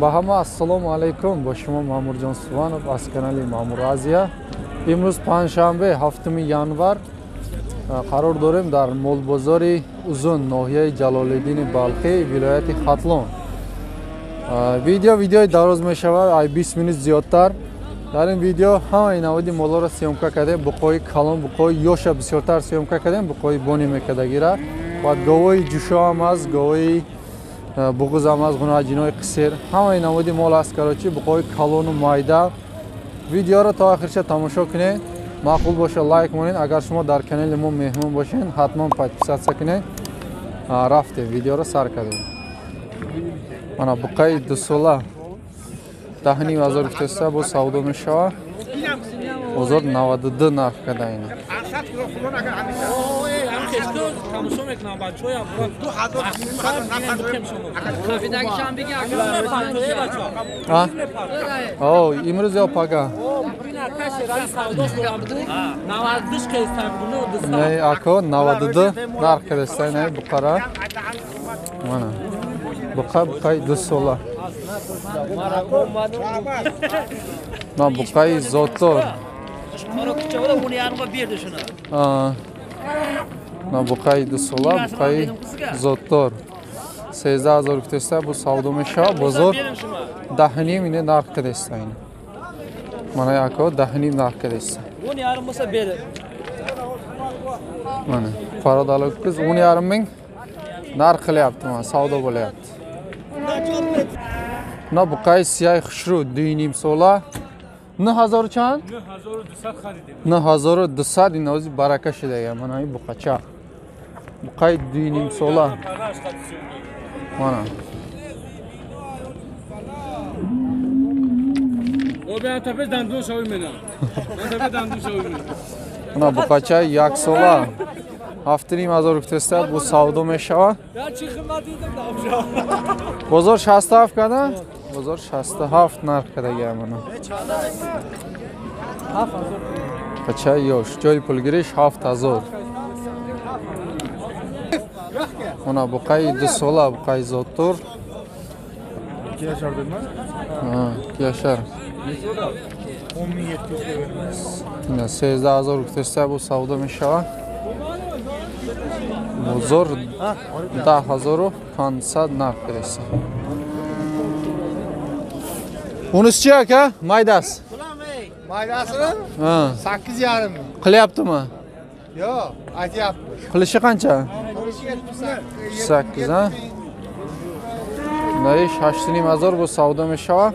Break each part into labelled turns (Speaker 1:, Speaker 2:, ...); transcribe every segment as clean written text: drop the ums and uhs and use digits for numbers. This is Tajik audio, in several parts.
Speaker 1: Bahama assalomu alaykum. Ba shuma Ma'murjon Suvanov az kanali Ma'mur Aziya. Imroz panshanbe 7 yanvar qaror dorim dar Molbozori Uzun nohiyai Jaloliddin Balxi viloyati Xatlon. Videoy daroz meshavad ay 20 minut ziyodtар. Дар ин видео ҳамаи наводи молоро сёмка кардем, буқои калон, буқои ёша бисёртар сёмка кардем, буқои бони мекардагира. Баъд говои ҷушо ҳам аст, говои буғуз ҳам аст, ғунаҷинои қисер. Ҳамаи наводи мол аст карочи, буқои калону майда. Видеоро то охирча тамошо кунед. Маъқул боша лайк монед. Агар шумо дар канали мо меҳмон бошед, ҳатман подписатсия кунед. Рафтем, видеоро сар кардем. Мана буқаи 2 сола 10,000 гуфтаста бо савдо мешава. Бозор 92 нарх када ина. О, имрӯз ё пага. Не, ако 92 нарх кадаста ина буқара. Мана. Буқаи 2 сола. На буқаи зотор. На буқаи 2 сола, буқаи зотор. 13,000 гуфтаста бу савдо мешава. Бозор 10,5 ина нарх кадаста ина. Мана яко 10,5 нарх кадаста. Мана парадалок кыз 10,5 мин нарх қиляпти, мана савдо bo'layapti. На буқаи сияи хушрӯ 2,5 сола 9,000 чанд? 9,200 харидем. 9,200 ин ози барака шидаga. Мана ин буқача. Буқаи 2,5 сола. Мана. Мана буқача 1 сола 7,500 гуфтаста бу савдо мешава. Бозор 67 када? Бозор 67 нарх кадага мана. Кача ёш, ҷои пулгириш 7,000. Мана буқаи 2 сола, буқаи зотур. Кияшар дедма? Кияшар. 10,700 13,000 гуфтаста бу савдо мешава. Бозор 10,500 нарх кадаста. Унис чи ака? Майдас.
Speaker 2: Maydasini? 8,5 ming.
Speaker 1: Qilyaptimi?
Speaker 2: Yo'q, aytyapti.
Speaker 1: Qilishi qancha? 8 ha? Nay 8,500 bu savdo meshava.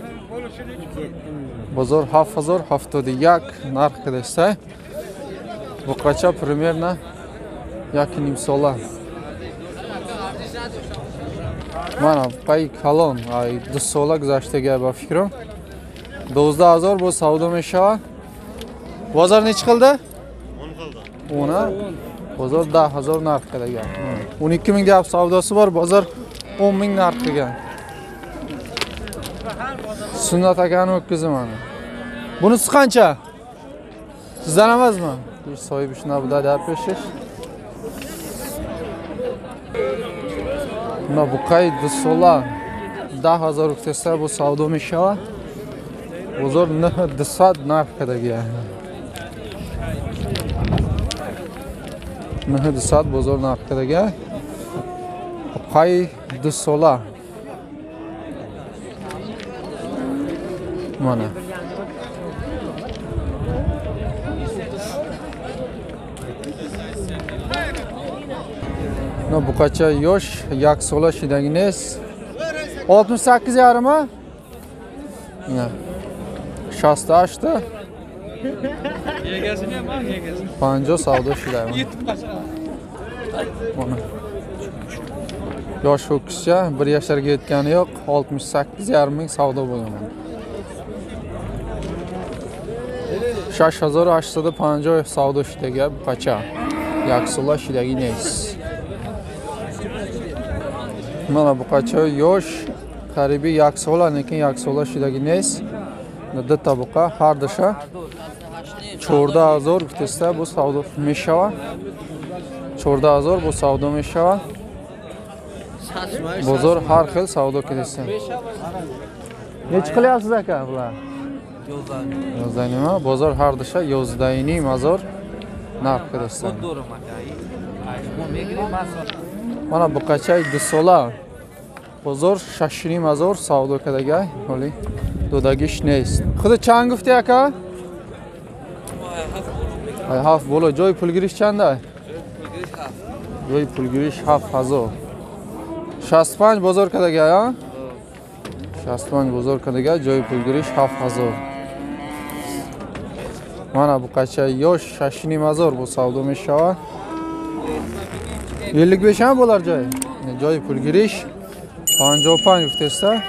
Speaker 1: Bozor 7,071 narx kadaした. Bu qacha примерно 1,5 sola. Mana pay kalon ay 2 sola guzashtaga ba fikrim. 12,000 bu savdo meshava. Bozor nech qildi? 10 qildi. 10 ha? Bozor 10,000 narx qilgan. 12 ming deb savdosi bor, bozor 10 ming narx qilgan. Sunnat akani o'tkazim mana. Bunisi qancha? Sizdan emasmi? Soyib shuna buda deb peshish. Mana bu qay 2 sola 10,000 rupiya bu savdo meshava. Bozor 900 narx qilgan. 900 bozor narx qilgan. Qay 2 sola. Mana. No bu qacha yosh, 1 sola shidaginiz. 68 yarimi? Mana. 68 ta. Yegasini ham, yegasini. 50 savdo shidaymi? Mana. Yosh ho'kizcha 1 yoshlarga yetgani yo'q, 68,5 ming savdo bo'lgan. 6,850 savdo shidaga bu qacha. 1 sola shidaginiz. Mana bu qacha yosh, qaribi 1 sola, lekin 1 sola shidaginiz. Dada tabuqa har dasha 14,000 gufta bu savdo meshava. 14,000 bu savdo meshava. bozor har xil savdo qilyapsan. Nech qilyapsiz aka bular? 11 nima? Bozor har dışa 11 mazor narx qilyapsan. Mana bu qachay dusola. Bozor 6 mazor savdo qiladigan. Holi dodagish nest. Xudi chang gufti aka? Ay haf bolo joy pul girish chanda? Joy pul girish 7000. 65 bozor qiladigan, ha? 65 bozor qiladigan joy pul girish 7000. Mana bu qachay yosh 6 mazor bu savdo meshava. 55 ham bo'lar joy. Joy pul girish 55 yuftesa.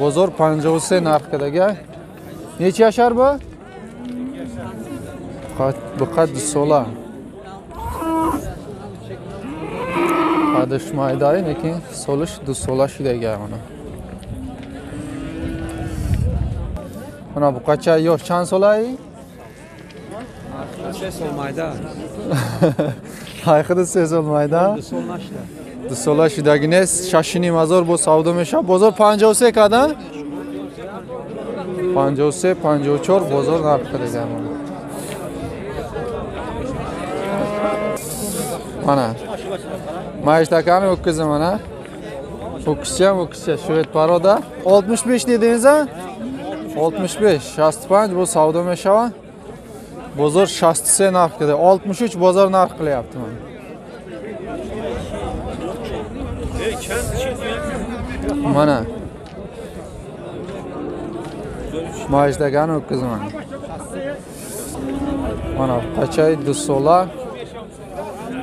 Speaker 1: Bozor 53 narxidagi. Necha yashar bu? Bu qad sola. Adashmaydi, lekin solish dusolashidagi mana. Mana bu qacha yosh chan solay?
Speaker 3: Ses olmaydı.
Speaker 1: Hayxida ses olmaydi.
Speaker 3: Solnaştı.
Speaker 1: Dusolashidagi nes 6 mazor bu savdo mesha. Bozor 53 kada? 53, 54 bozor narxidagi mana. Mana. Mayishtakani o'kkizi mana. O'kkizcha Shved paroda. 65 dedingiz ha? 65, 65 bu savdo meshava. Bozor 60 narx qiladi. 63 bozor narx qilyapti mana. Mana. Mayishtakani o'kkizi mana. Mana qachay dusola.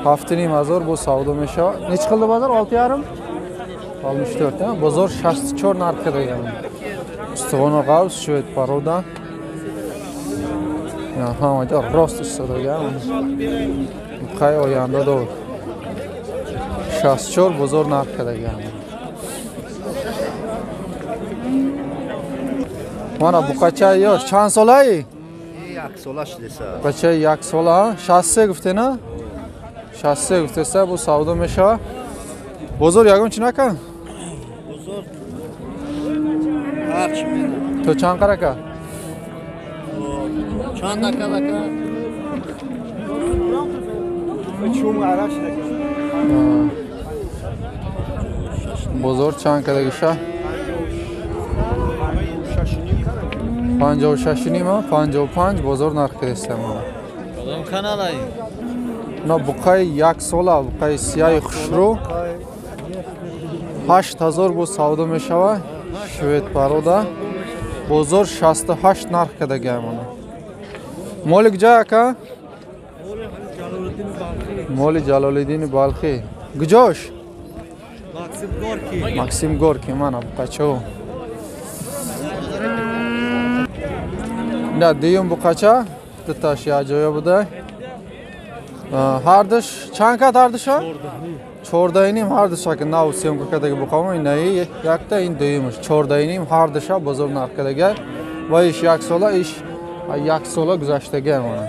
Speaker 1: Haftani mazor bu savdo mesha. Nech qildi bozor? 6,5? 64 ha. Bozor 64 narx qilgan. Ustug'uni g'avs Shved paroda. Ya hamaga rost istagan. Qay oyanda do. 64 bozor narx qilgan. Mana bu qachay yosh chan solay?
Speaker 4: Yaksolash desa.
Speaker 1: Qachay yaksola, shasse guftena? Shasse guftesa bu savdo mesha. Bozor yagam chinaka?
Speaker 4: Bozor. Har chimena.
Speaker 1: To chan qaraka?
Speaker 4: Chanda kalaka.
Speaker 2: Chum arash daka.
Speaker 1: Bozor chan kadagi sha. 56 nima? 55 bozor narx qilyapsan mana.
Speaker 4: Odam kanalay.
Speaker 1: Na buqay yaksola, buqay siyay xushro. 8000 bu savdo meshava. Shved paroda. Bozor 68 narx qilyapti mana. Molik joy aka? Molik Jaloliddin Balxi. Gujosh. Maksim Gorki mana bu qacho. Da deyim bu qacha. Tash ya joyi buda. Hardish, chankat hardish ha? Chordaynim hardish aka nav syomkadagi bu qavmi nay yakta in deyimiz. Chordaynim hardish ha bozor narxidagi. Va ish yaksola guzashtagi mana.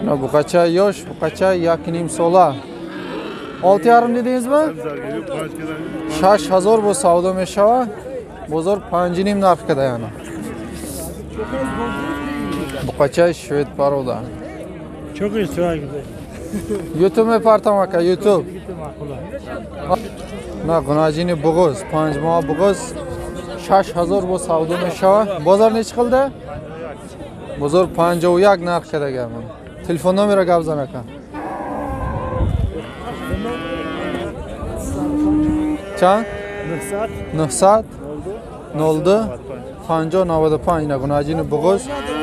Speaker 1: Na bu qacha yosh, bu qacha yaknim sola. 6,5 dedingizmi? 6000 bu savdo meshava. Bozor 5,5 narxida yana. Bu qacha Shved paroda.
Speaker 2: Çok iyi sıra güzel.
Speaker 1: YouTube yapartam aka, YouTube. Na gunajini bug'uz, 5 moh bug'uz 6000 bu savdo meshava. Bozor nech qildi? Bozor 51 narxida ekan. Telefon nomeri gavzan aka. Chan? 900 oldu. 5095 nagunajini bug'uz.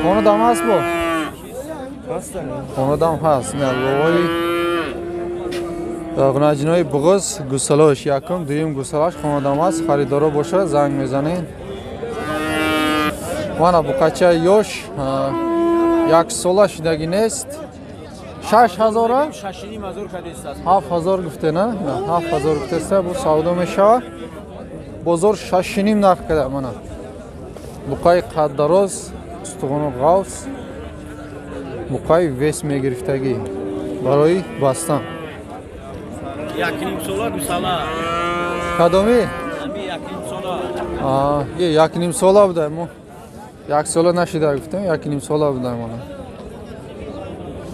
Speaker 1: Onu da emas bu. Onu da emas. Navoiy. Nagunajinoy bug'uz gusalosh yakun, duyum gusalosh xonada emas. Xaridori bo'lsa zang mezaning. Mana bu qacha yosh yaksolashidagi nest 6000
Speaker 3: Şaşini mazur kadestaz.
Speaker 1: 7000 guftena, 7000 guftesa bu savdo mesha. Bozor 6,5 narx qiladi mana. Buqay qaddaroz, ustug'uni g'avs. буқои вес мегирифтагӣ барои бастан.
Speaker 3: Якним сола гусала.
Speaker 1: Кадоми?
Speaker 3: Ами якним сола.
Speaker 1: Як ним сола буда. Мо як сола нашида гуфтем, як ним сола буда мана.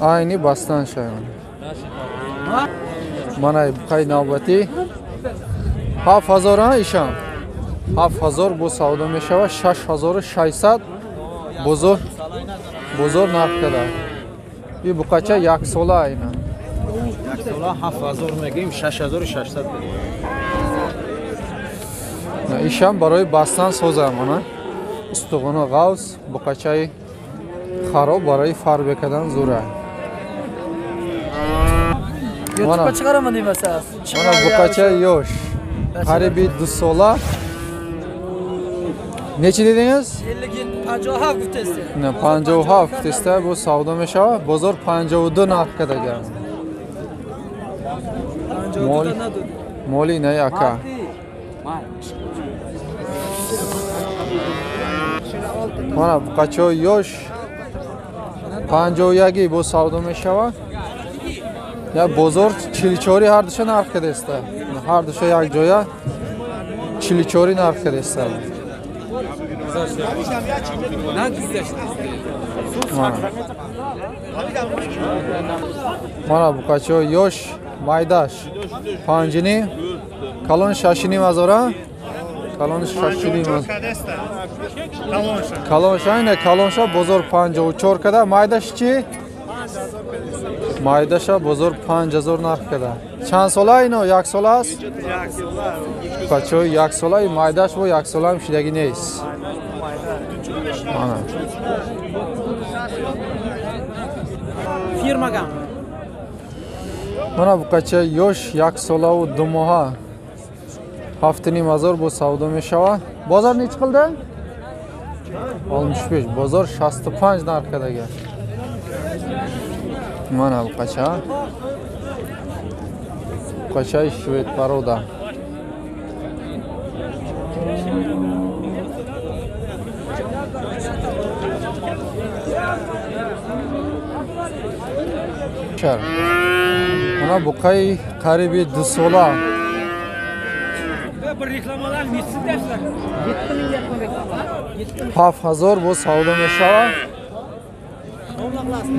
Speaker 1: Айни бастан шаям. Мана буқои навбатӣ 7000 ишам. 7000 бо савдо мешава, 6600 бозор нарх када. И буқача як сола айна.
Speaker 3: Як сола 7000 мегим 6600 мегим.
Speaker 1: Ишам барои бастан созам мана. Истуғуно ғавз, буқачаи хароб барои фар бекадан зура.
Speaker 5: YouTube'a çıkaramadın mesela.
Speaker 1: Мана буқачаи ёш. Қариби 2 сола. Нечи дедиңиз?
Speaker 5: 57 vitesli.
Speaker 1: Не, 57 vitesda бу савдо мешава, бозор 52 нарх када гам. Моли не яка. Мана буқачаи ёш 51 бу савдо мешава. Я бозор 44 ҳар душа нарх кадаста. Ҳар душа як ҷоя 44 нарх кадаста. Мана буқачаи ёш майдаш 5 калон 6,5 калон 6,5 калон шайна калонша бозор 54 када майдаш чи майдаша бозор 5000 нарх када. Чанд сола ино? Як сола аст? Бачаи як сола майдаш бо як сола ҳам шидагӣ нест. Мана
Speaker 5: Firmagan.
Speaker 1: Мана буқачаи ёш як солаву 2 моҳа 7500 бо савдо мешава. Бозор неч қилdi? 65. Бозор 65 нарх кадага. Мана буқачаи швед парода. Мана буқаи қариби 2 сола.
Speaker 2: Bir reklamalar bitsin dersler.
Speaker 1: 7000 бо савдо мешава.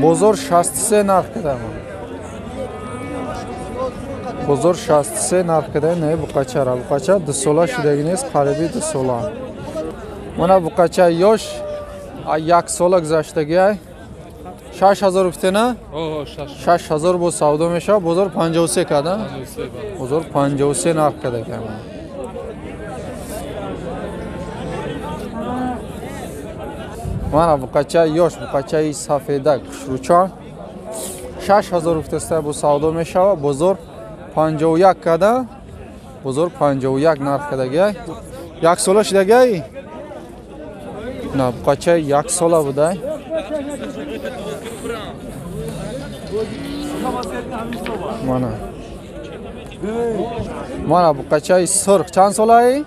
Speaker 1: Бозор 63 нарх када. Бозор 63 нарх када не буқачара. Буқача 2 сола шидаги нест, қариби 2 сола. Мана буқача ёш 1 сола гузаштаги ай 6000 гуфтена? 6000 бо савдо мешава. Бозор 53 када. Бозор 53 нарх када. Мана буқачаи ёш, буқачаи сафеда кушручан 6000 гуфтаста бо савдо мешава. Бозор 51 када. Бозор 51 нарх кадаги. Як сола шидаги? На буқачаи як сола буда. Мана буқачаи сурх чанд солаи?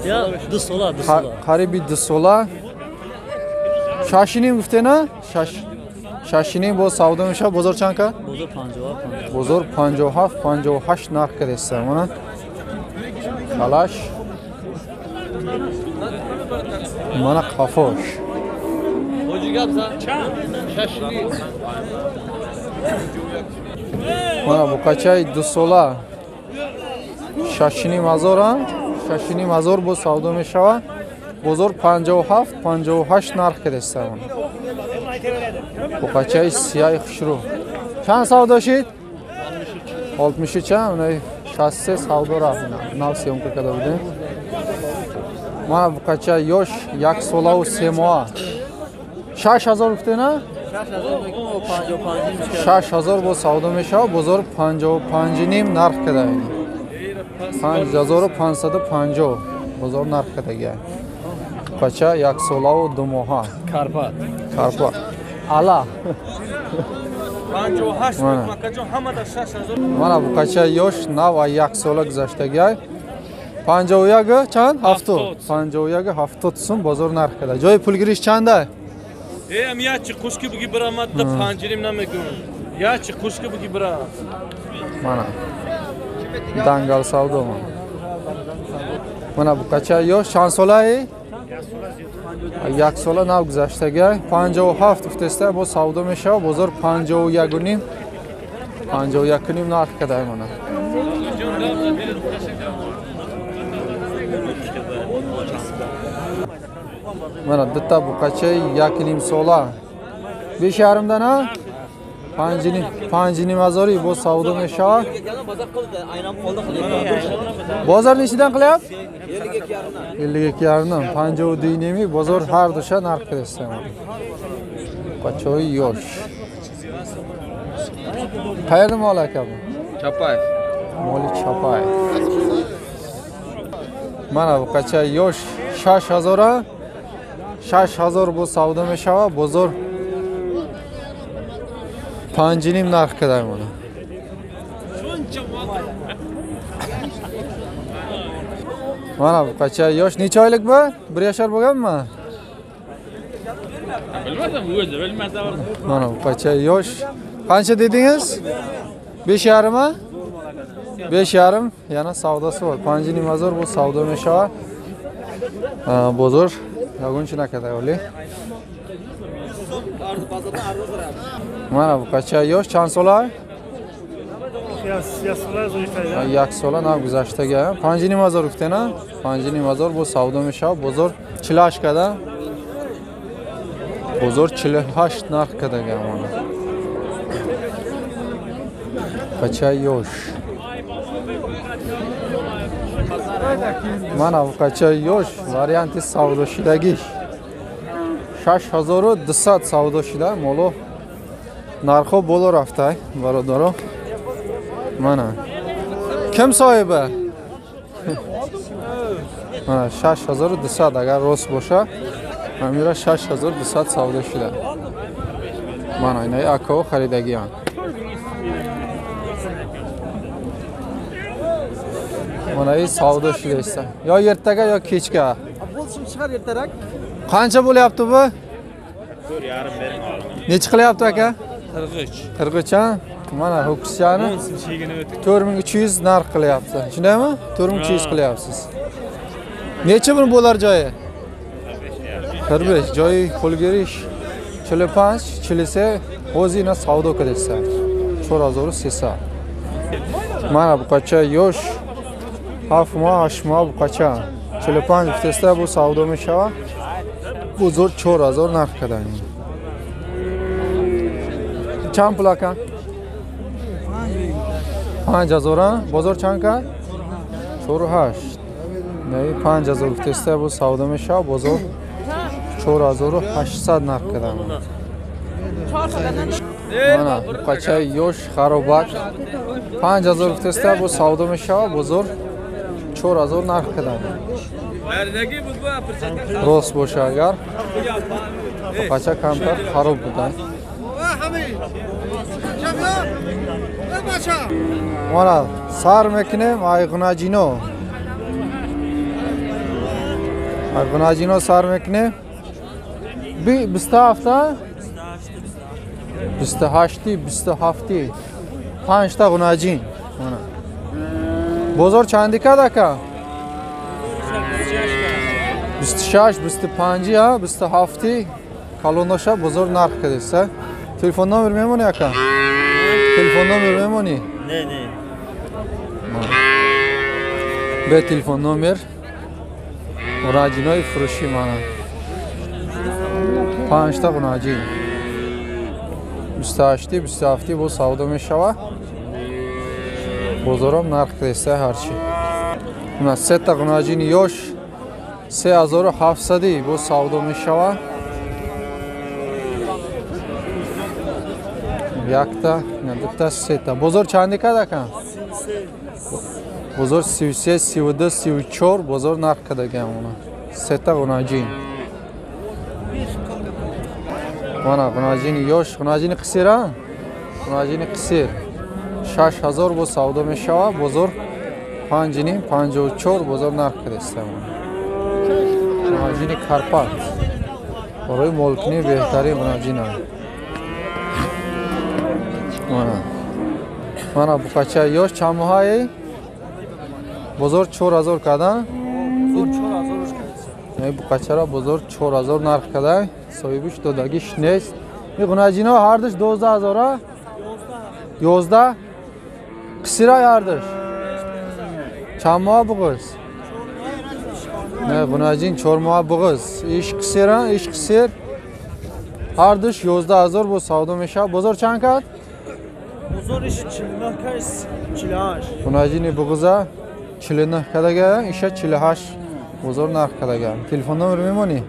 Speaker 5: Ya 2 sola, 2 sola.
Speaker 1: Қариби 2 сола. 6,5 гуфтена? 6,5 бо савдо мешава. Бозор чанд ка?
Speaker 5: Bozor 50.
Speaker 1: Бозор 57, 58 нарх кадаста. Мана калаш. Мана қафош. Мана буқачаи 2 сола 6,5 6,5 бо савдо мешава. Бозор 57, 58 нарх кадаста. Буқачаи сияи хушрӯ. Чанд савдо шид? 63 чанд? 63 савдо рафт. Нав сиёмка када будем. Мана буқачаи ёш 1 солаву 3 моҳа 6000 гуфтена? 6000 бо савдо мешава. Бозор 55,5 нарх када. 5550 бозор нарх кадаги. Буқача 1 солаву 2 моҳа
Speaker 2: Karpat.
Speaker 1: Карпат. Ала.
Speaker 2: 58 makajon hamada 6000.
Speaker 1: Мана буқача ёш нав 1 сола гузаштаги. 51 чанд? 70. 51 70 сум бозор нарх када. Ҷои пулгириш чанда?
Speaker 2: Ey ya çi kuşki bugi biramat da panjirim namekun. Ya çi kuşki bugi bira.
Speaker 1: Mana dangal savdo mana. Mana bu qancha yosh shansolay? Yak sola nav guzashtaga 57 uftasida bu savdo mesha bozor 51.5 51.5 narx kadar mana. Mana bitta bu qancha yakilim sola 5.5 dan ha 5.5 mazori bu savdo mesha. Bozor nechidan qilyapti? 52.5 dan 50 dinami bozor har dusha narx qilsa. Qachoy yosh. Qayerda mol aka bu?
Speaker 3: Chapay.
Speaker 1: Moli Chapay. Mana bu qancha yosh 6000 6000 bu savdo mesha bozor 5.5 narx kadar mana. Mana bu qancha yosh necha oylik bu? 1 yashar bo'lganmi?
Speaker 2: Bilmadim o'zi bilmasa.
Speaker 1: Mana bu qancha yosh. Qancha dedingiz? 5.5 mi? 5.5 yana savdosi bor. 5.5 mazor bu savdo mesha. Bozor yagun shunaqa deyli. Mana bu qancha yosh chansolar? Yak sola nav guzashtaga 5.5 mazor uftena 5.5 mazor bu savdo mesha bozor chilashkada bozor 48 narx kadaga mana. Qancha yosh. Mana bu qancha yosh varianti savdoshidagi 6200 savdoshida molo narxo bo'lo raftay barodaro. Mana kim sohibi? Mana 6200 agar rost bo'lsa, Amira 6200 savdo shida. Mana inay aka xaridagiyan. Mana ey savdo shida esa. Yo ertaga yo kechga.
Speaker 5: Bo'lsin chiqar ertaroq.
Speaker 1: Qancha bo'lyapti bu?
Speaker 2: 4.5 bering oldin.
Speaker 1: Necha qilyapti aka?
Speaker 2: 43.
Speaker 1: 43 ha? Mana ho'kishani
Speaker 2: Chegini o'tib.
Speaker 1: 4300 narx qilyapti. Shundaymi? 4300 qilyapsiz. Necha buni bo'lar joyi? 45 joyi qo'lgirish 45 chilisa o'zina savdo qilsa 4000 sesa. Mana bu qancha yosh 7 moh 8 moh bu qancha 45 vitesda bu savdo mesha. Bu zo'r 4000 narx qiladi. Cham pul aka? 5000 ha? Bozor chanka? 48. Ne 5000 vitesda bu savdo mesha bozor 4800 narx qiladi. Mana bu qancha yosh xarobat 5000 vitesda bu savdo mesha bozor 4000 narx qiladi.
Speaker 2: Berdagi bu persentaj.
Speaker 1: Rost bo'lsa agar qancha kamtar xarob bo'ladi. Mana sarmekne ayg'unajino. Ayg'unajino sarmekne. Bizda hafta 28 27 5 ta g'unajin. Mana. Bozor chandika aka? 26 25 ha 27 kalondoşa bozor narx qilsa. Telefon nomer memoni aka? Telefon nomer memoni?
Speaker 5: Ne.
Speaker 1: Be telefon nomer G'unajinoy furushi mana. 5 ta g'unajin. 28 27 bu savdo mesha. Bozorom narx qilsa har chi. Mana 3 ta g'unajin yosh 3700 bu savdo mesha. Yakta, bitta seta. Bozor chandika aka? Bozor 33, 32, 34 bozor narx qilgan uni. Seta g'unajin. Mana g'unajin yosh, g'unajin qisir ha? G'unajin qisir. 6000 bu savdo mesha, bozor 54 bozor narx qilsa. G'unajin Karpat. برای مالکنی بهترین غناجینا مانا بقچه یوش چند ماهایی بزرگ 4000 کردن این بقچه را بزرگ 4000 نرخ کردن صاحبش دادگیش نیست این غناجینا هر دش 12000 11 قصیرای هر دش چند ماه بغز نه غناجین 4 ماه بغز ایش قصیرن ایش قصیر هر دش 11000 با سودا میشه بزرگ چند کرد
Speaker 3: بزرگش 49 کس 48
Speaker 1: غناجین بغزه 49 کدگه ایشه 48 بزرگ نرخ کدگه تلفن نمبر میمونی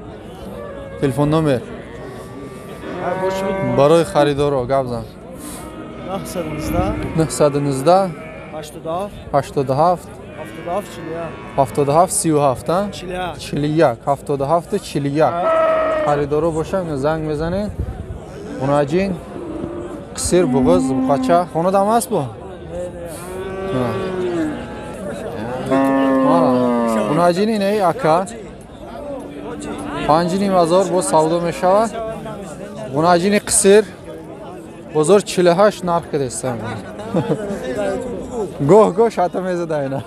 Speaker 1: تلفن نمبر برای خریدارا گپ زن 919 87 77 37 41 77 41 خریدارا باشن زنگ بزنین غناجین قصیر بغز بقچه خونه دم است با غناجین اینه اکا 5000 با سودا میشود غناجین قصیر بزرگ 48 نرخ کده استم گوه شاته میزده اینا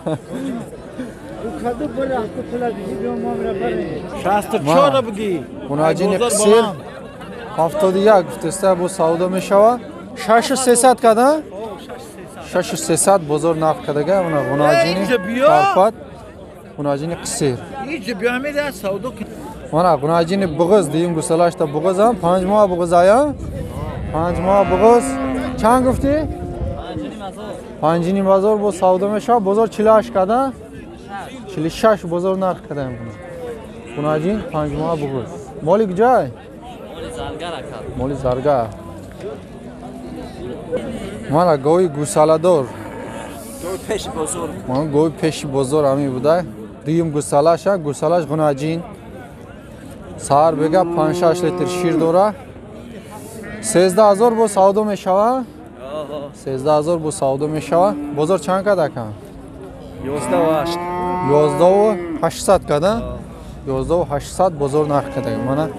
Speaker 3: 64 بگی
Speaker 1: غناجین قصیر 71 گفته با سودا میشود 6300 کده 6300 بزرگ نرخ کدگه اونا غناجین کارپات غناجین قصیر
Speaker 3: هیچ بیامده سودا
Speaker 1: وانا غناجین بغز دیم گسلاش تا بغز هم 5 ماه بغز آیا 5 ماه بغز چند گفتی 5500 با سودا میشه بزرگ 48 کده 46 بزرگ نرخ کده غناجین 5 ماه بغز مالی کجای مالی زرگا وانا گوی گوسالادور
Speaker 3: پیش بزرگ
Speaker 1: وانا گوی پیش بزرگ همی بوده دیم گوسالاش گوسالاش غناجین سار بگه 5-6 لیتر شیر دوره 13000 با سودا میشوه 13000 با سودا میشوه بزرگ چند کده کن 11800 کده 11800 بزرگ نرخ کده منه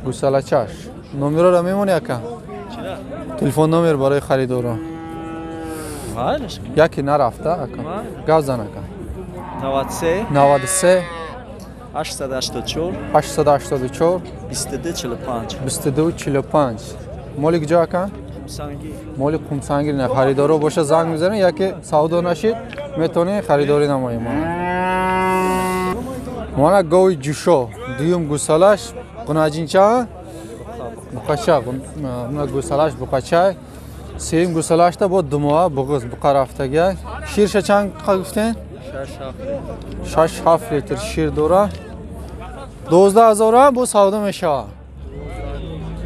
Speaker 1: گوساله چش نمره را میمونی کن تلفن نمره برای خریدارا یکی نرفته کن گپ زن کن 93
Speaker 3: 884
Speaker 1: 884 2245 مالی کجا کن مالی قمسنگیر نه خریدارا باشه زنگ میزنه یکی سودا نشید میتونی خریداری نمایی مانا گوی جوشو دیوم گوسالاش غناجین چه بقچه اونا گوسالاش بقچه سیم گوسالاش تا با دموه بغز بقرفتگی شیرش چند گفتین 6-7 لیتر شیر دوره 12000 با سودا میشه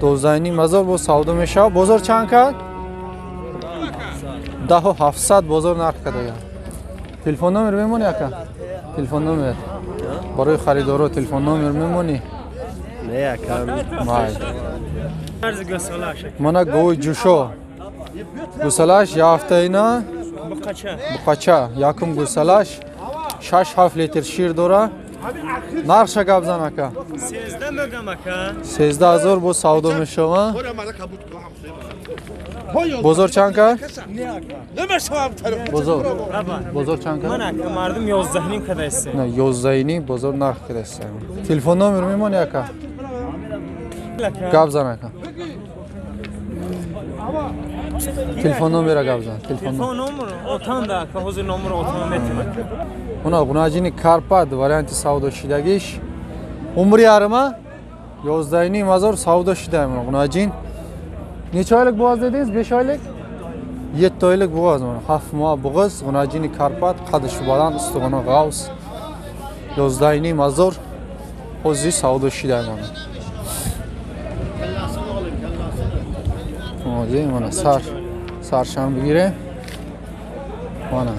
Speaker 1: 12500 با سودا میشه بزرگ چند کرد 10700 بزرگ نرخ کرده تلفن نمبر میمونی اکا تلفن نمبر برای خریدارا تلفن نمبر میمونی
Speaker 3: نه اکا
Speaker 1: مانا گوی جوشو گوسالاش یافته اینا بقچه یکم گوسالاش 6-7 لیتر شیر دوره نرخش گپ زن اکا 13000 با سودا میشه بزرگ چند کرد بزرگ چند کرد
Speaker 3: من مردم 11 نیم کده است
Speaker 1: نه 11 نیم بزرگ نرخ کده است تلفن نمبر میمونی اکا گپ زن اکا تلفن نمبر گپ زن تلفن
Speaker 3: نمبر اوتان دا که حضور نمبر اوتان میتونم
Speaker 1: اونا غناجین کارپات وریانت سودا شدگیش عمری ارما 11 نیم هزار سودا شده غناجین نیچه aylık boğaz dediniz 5 aylık 7 aylık boğaz mı? 7 mah boğaz غناجین کارپات قد شبادان استخوان غاوس 11 نیم هزار حوزی سودا شده مانا سرشان بگیره مانا